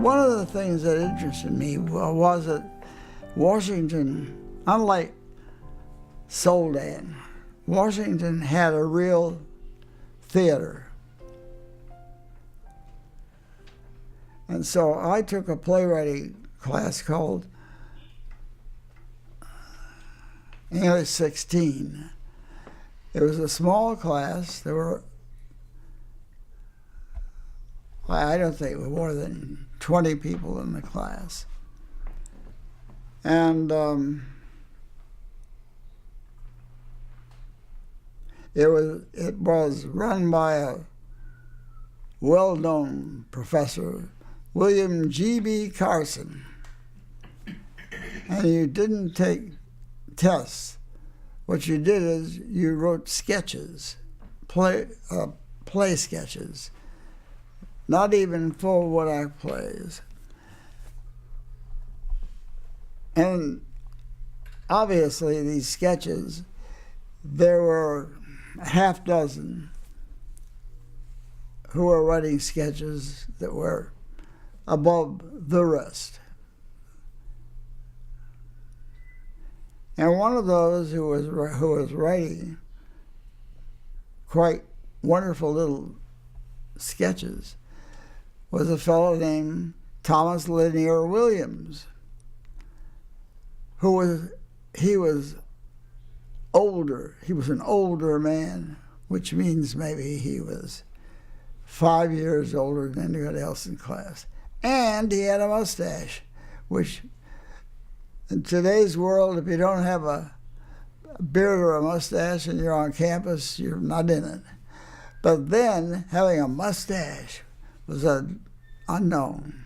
One of the things that interested me was that Washington, unlike Soldan, Washington had a real theater. And so I took a playwriting class called English 16. It was a small class. There were, I don't think, more than 20 people in the class. And it was run by a well-known professor, William G.B. Carson. And you didn't take tests. What you did is you wrote sketches, play sketches, not even full one-act plays. And obviously these sketches, there were a half dozen who were writing sketches that were above the rest. And one of those who was writing quite wonderful little sketches was a fellow named Thomas Lanier Williams, he was older. He was an older man, which means maybe he was 5 years older than anybody else in class. And he had a mustache, which in today's world, if you don't have a beard or a mustache and you're on campus, you're not in it. But then having a mustache was an unknown.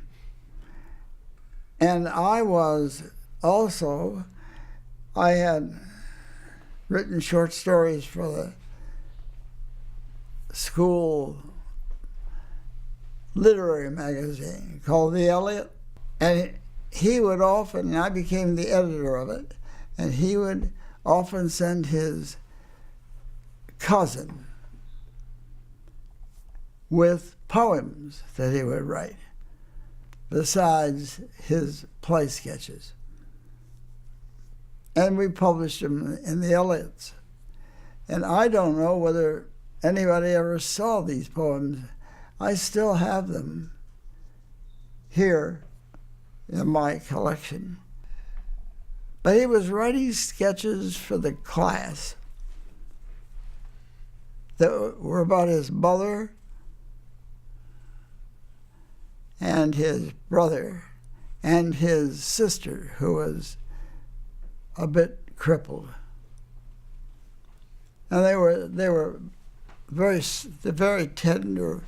And I had written short stories for the school literary magazine called The Elliot. And he would often, and I became the editor of it, and he would often send his cousin with poems that he would write, besides his play sketches. And we published them in the Elliots. And I don't know whether anybody ever saw these poems. I still have them here in my collection. But he was writing sketches for the class that were about his mother and his brother and his sister, who was a bit crippled. And they were very tender,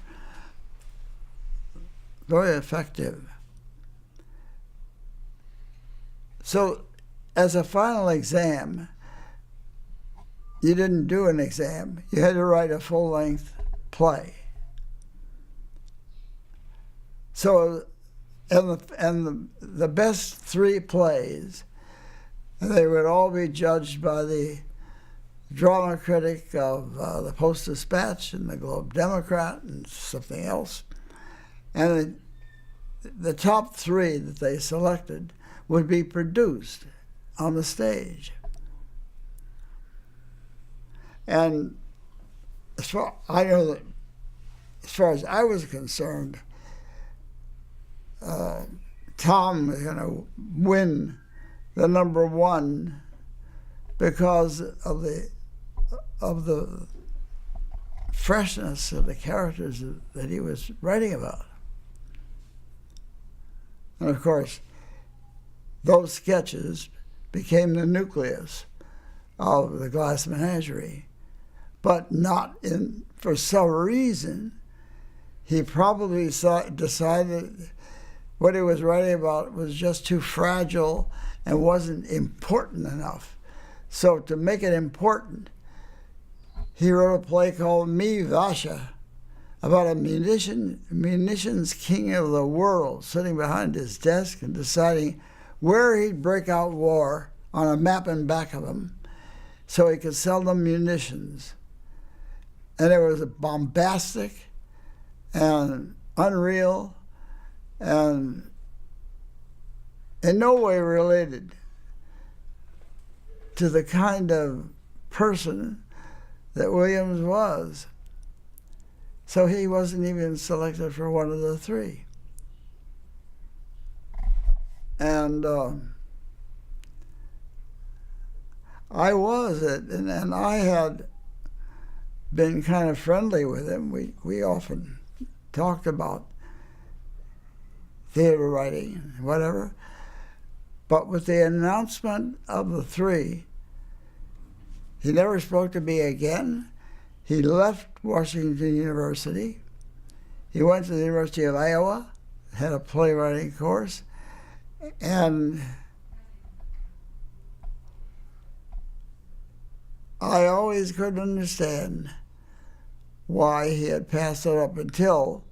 very effective. So as a final exam, you didn't do an exam. You had to write a full-length play. So, and the best three plays, they would all be judged by the drama critic of the Post-Dispatch and the Globe Democrat and something else. And the top three that they selected would be produced on the stage. And as far as I was concerned, Tom was going to win the number one because of the freshness of the characters that he was writing about. And of course, those sketches became the nucleus of the Glass Menagerie, but not for some reason. He probably decided what he was writing about was just too fragile and wasn't important enough. So to make it important, he wrote a play called Me Vasha, about a munitions king of the world sitting behind his desk and deciding where he'd break out war on a map in back of him so he could sell them munitions. And it was bombastic and unreal and in no way related to the kind of person that Williams was. So he wasn't even selected for one of the three. And I was it, and I had been kind of friendly with him. We often talked about theater writing and whatever. But with the announcement of the three, he never spoke to me again. He left Washington University. He went to the University of Iowa, had a playwriting course, and I always couldn't understand why he had passed it up until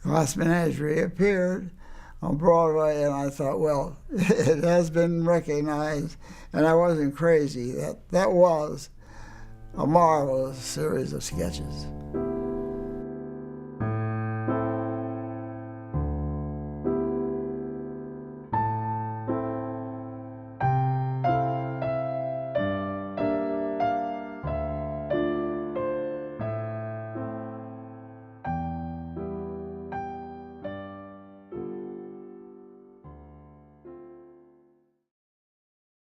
Glass Menagerie appeared on Broadway, and I thought, well, it has been recognized, and I wasn't crazy. That was a marvelous series of sketches.